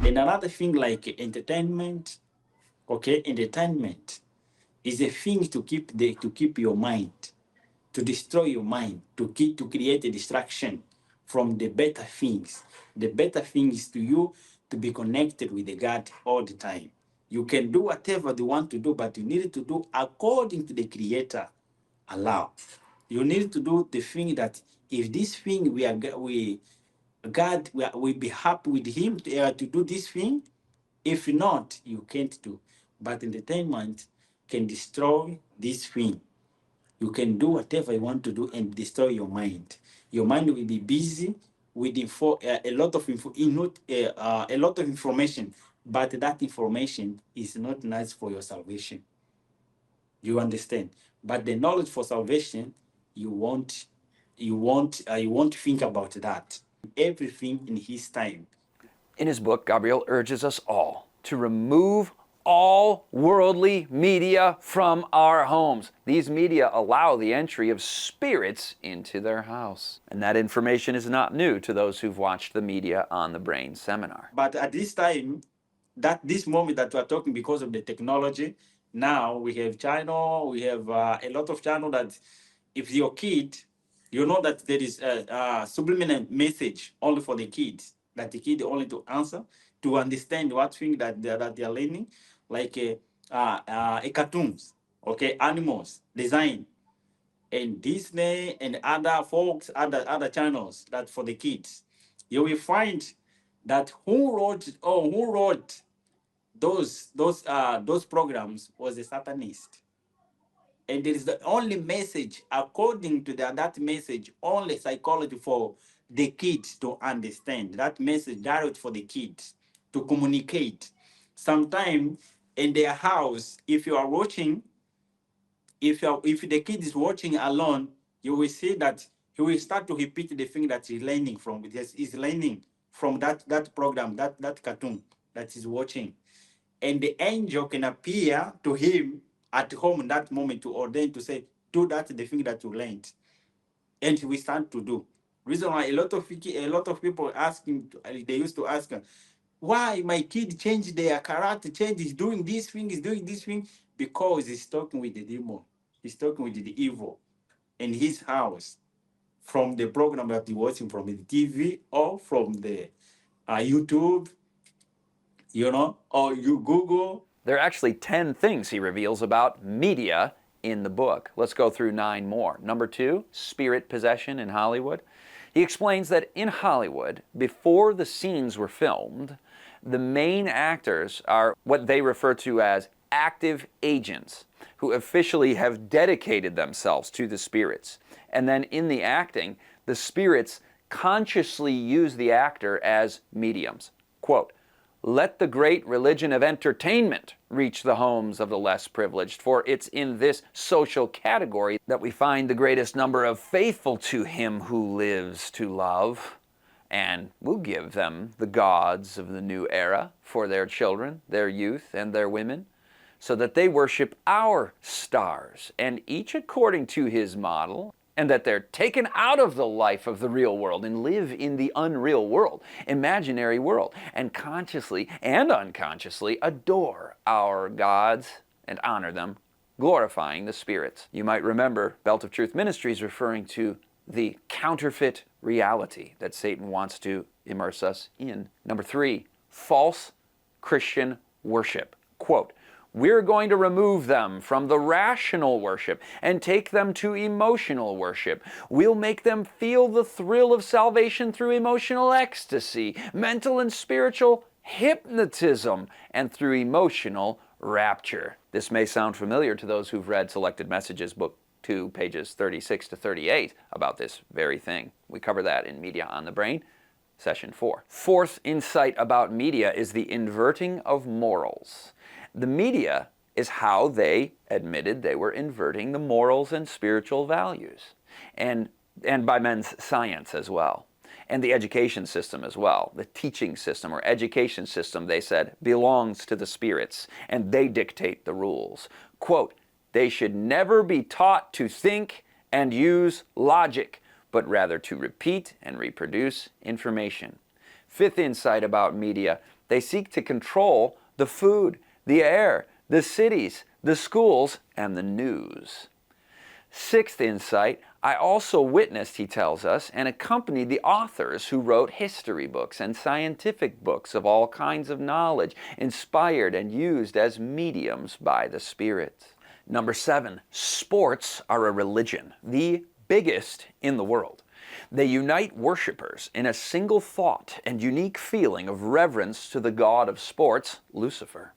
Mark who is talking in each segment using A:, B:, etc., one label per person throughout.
A: And another thing like entertainment, okay, entertainment is a thing to keep your mind, to destroy your mind, to create a distraction from the better things. The better thing is to you to be connected with the God all the time. You can do whatever you want to do, but you need to do according to the Creator allow. You need to do the thing that if this thing we be happy with Him to do this thing. If not, you can't do. But entertainment can destroy this thing. You can do whatever you want to do and destroy your mind. Your mind will be busy with a lot of a lot of information, but that information is not nice for your salvation. You understand? But the knowledge for salvation, you won't think about that. Everything in His time.
B: In his book, Gabriel urges us all to remove all worldly media from our homes. These media allow the entry of spirits into their house. And that information is not new to those who've watched the Media on the Brain seminar.
A: But at this time, this moment that we are talking, because of the technology, now we have channel, we have a lot of channel that if your kid, you know that there is a subliminal message only for the kids, that the kid only to answer, to understand what thing that they are learning, like a cartoons, okay, animals, design, and Disney and other folks, other channels that for the kids. You will find that who wrote those programs was a Satanist. And there is the only message, according to that message, only psychology for the kids to understand. That message direct for the kids to communicate. Sometime in their house, if you are watching, if the kid is watching alone, you will see that he will start to repeat the thing that he's learning from. He's learning from that program, that cartoon that he's watching. And the angel can appear to him at home in that moment to ordain to say, do that the thing that you learned. And we start to do. Reason why a lot of people asking, they used to ask, why my kid changed their character, is doing this thing, is doing this thing, because he's talking with the demon. He's talking with the evil in his house from the program that he's watching from the TV or from the YouTube, or you Google.
B: There are actually 10 things he reveals about media in the book. Let's go through 9 more. Number 2, spirit possession in Hollywood. He explains that in Hollywood, before the scenes were filmed, the main actors are what they refer to as active agents who officially have dedicated themselves to the spirits. And then in the acting, the spirits consciously use the actor as mediums. Quote, "Let the great religion of entertainment reach the homes of the less privileged, for it's in this social category that we find the greatest number of faithful to him who lives to love. And we'll give them the gods of the new era for their children, their youth, and their women, so that they worship our stars, and each according to his model, and that they're taken out of the life of the real world and live in the unreal world, imaginary world, and consciously and unconsciously adore our gods and honor them, glorifying the spirits." You might remember Belt of Truth Ministries referring to the counterfeit reality that Satan wants to immerse us in. Number 3, false Christian worship. Quote, "We're going to remove them from the rational worship and take them to emotional worship. We'll make them feel the thrill of salvation through emotional ecstasy, mental and spiritual hypnotism, and through emotional rapture." This may sound familiar to those who've read Selected Messages, Book 2, pages 36 to 38, about this very thing. We cover that in Media on the Brain, session 4. Fourth insight about media is the inverting of morals. The media is how they admitted they were inverting the morals and spiritual values, and by men's science as well, and the education system as well. The teaching system or education system, they said, belongs to the spirits, and they dictate the rules. Quote, "They should never be taught to think and use logic, but rather to repeat and reproduce information." Fifth insight about media They seek to control the food, the air, the cities, the schools, and the news. Sixth insight, I also witnessed, he tells us, and accompanied the authors who wrote history books and scientific books of all kinds of knowledge, inspired and used as mediums by the Spirit. Number 7, sports are a religion, the biggest in the world. They unite worshipers in a single thought and unique feeling of reverence to the god of sports, Lucifer.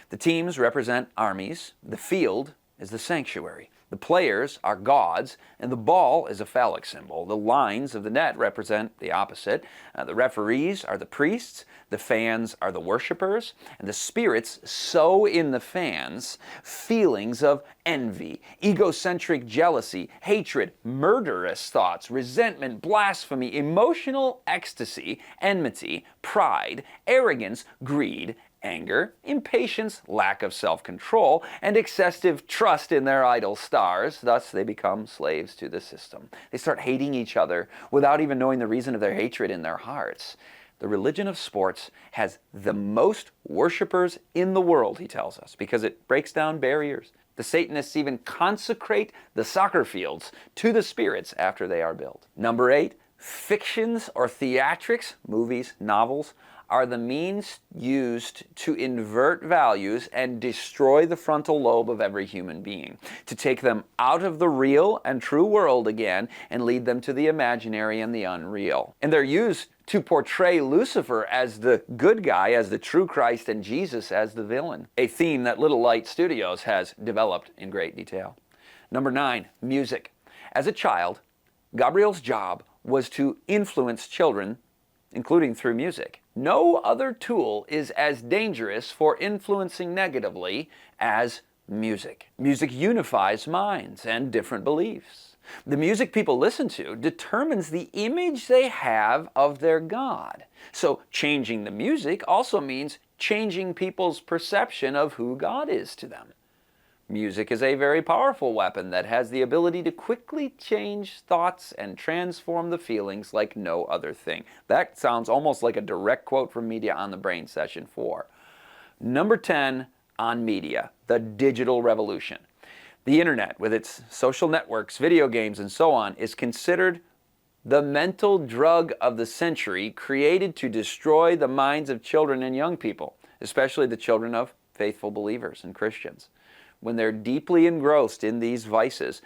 B: The teams represent armies, the field is the sanctuary. The players are gods, and the ball is a phallic symbol. The lines of the net represent the opposite. The referees are the priests, the fans are the worshipers, and the spirits sow in the fans feelings of envy, egocentric jealousy, hatred, murderous thoughts, resentment, blasphemy, emotional ecstasy, enmity, pride, arrogance, greed, anger, impatience, lack of self-control, and excessive trust in their idol stars. Thus, they become slaves to the system. They start hating each other without even knowing the reason of their hatred in their hearts. The religion of sports has the most worshipers in the world, he tells us, because it breaks down barriers. The Satanists even consecrate the soccer fields to the spirits after they are built. Number 8, fictions or theatrics, movies, novels, are the means used to invert values and destroy the frontal lobe of every human being, to take them out of the real and true world again and lead them to the imaginary and the unreal. And they're used to portray Lucifer as the good guy, as the true Christ, and Jesus as the villain, a theme that Little Light Studios has developed in great detail. Number 9, music. As a child, Gabriel's job was to influence children, including through music. No other tool is as dangerous for influencing negatively as music. Music unifies minds and different beliefs. The music people listen to determines the image they have of their God. So changing the music also means changing people's perception of who God is to them. Music is a very powerful weapon that has the ability to quickly change thoughts and transform the feelings like no other thing. That sounds almost like a direct quote from Media on the Brain, Session 4. Number 10 on media, the digital revolution. The internet, with its social networks, video games, and so on, is considered the mental drug of the century, created to destroy the minds of children and young people, especially the children of faithful believers and Christians. When they're deeply engrossed in these vices,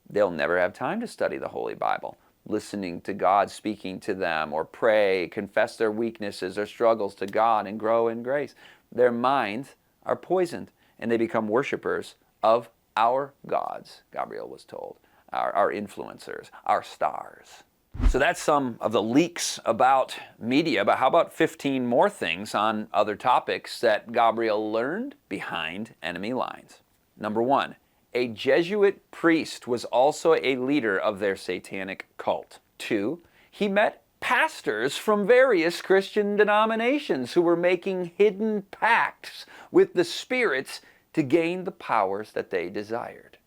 B: they'll never have time to study the Holy Bible, listening to God speaking to them, or pray, confess their weaknesses or struggles to God, and grow in grace. Their minds are poisoned, and they become worshipers of our gods, Gabriel was told, our influencers, our stars. So that's some of the leaks about media, but how about 15 more things on other topics that Gabriel learned behind enemy lines? Number 1, a Jesuit priest was also a leader of their satanic cult. 2, he met pastors from various Christian denominations who were making hidden pacts with the spirits to gain the powers that they desired.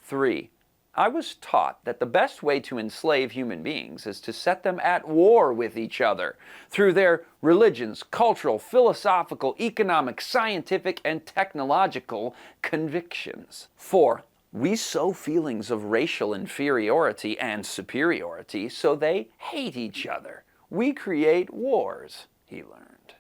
B: 3, I was taught that the best way to enslave human beings is to set them at war with each other through their religions, cultural, philosophical, economic, scientific, and technological convictions. 4, we sow feelings of racial inferiority and superiority so they hate each other. We create wars, he learned.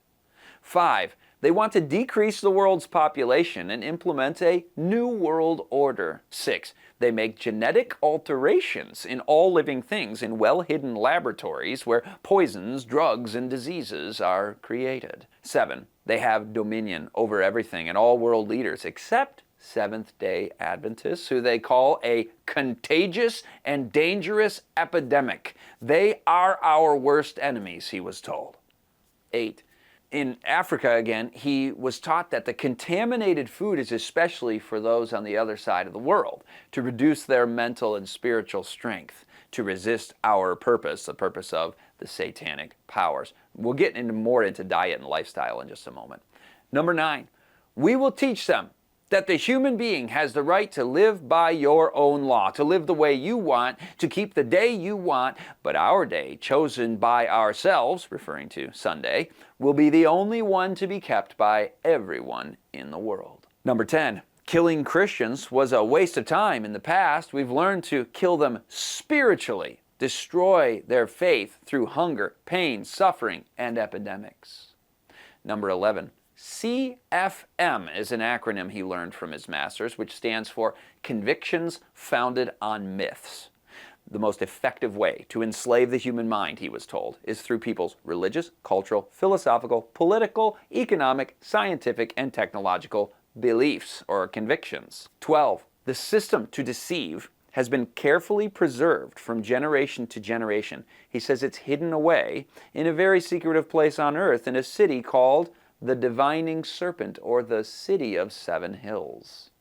B: 5, they want to decrease the world's population and implement a new world order. 6, they make genetic alterations in all living things in well-hidden laboratories where poisons, drugs, and diseases are created. 7, they have dominion over everything and all world leaders except Seventh-day Adventists, who they call a contagious and dangerous epidemic. They are our worst enemies, he was told. 8, in Africa, again, he was taught that the contaminated food is especially for those on the other side of the world, to reduce their mental and spiritual strength, to resist our purpose, the purpose of the satanic powers. We'll get more into diet and lifestyle in just a moment. Number 9, we will teach them that the human being has the right to live by your own law, to live the way you want, to keep the day you want, but our day, chosen by ourselves, referring to Sunday, will be the only one to be kept by everyone in the world. Number 10. Killing Christians was a waste of time in the past. We've learned to kill them spiritually, destroy their faith through hunger, pain, suffering, and epidemics. Number 11. CFM is an acronym he learned from his masters, which stands for Convictions Founded on Myths. The most effective way to enslave the human mind, he was told, is through people's religious, cultural, philosophical, political, economic, scientific, and technological beliefs or convictions. 12. The system to deceive has been carefully preserved from generation to generation. He says it's hidden away in a very secretive place on earth in a city called the Divining Serpent, or the City of Seven Hills.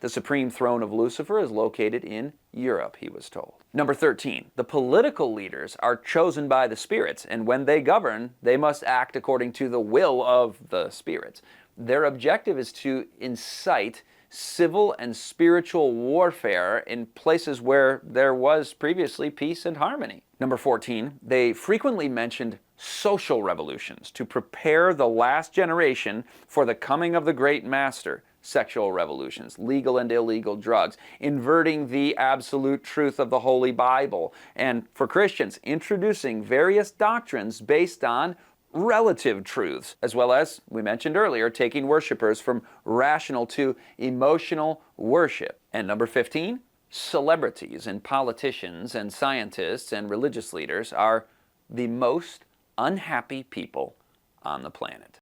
B: The supreme throne of Lucifer is located in Europe, he was told. Number 13. The political leaders are chosen by the spirits, and when they govern, they must act according to the will of the spirits. Their objective is to incite civil and spiritual warfare in places where there was previously peace and harmony. Number 14, they frequently mentioned social revolutions to prepare the last generation for the coming of the great master. Sexual revolutions, legal and illegal drugs, inverting the absolute truth of the Holy Bible, and for Christians, introducing various doctrines based on relative truths, as well as, we mentioned earlier, taking worshipers from rational to emotional worship. And number 15, celebrities and politicians and scientists and religious leaders are the most unhappy people on the planet.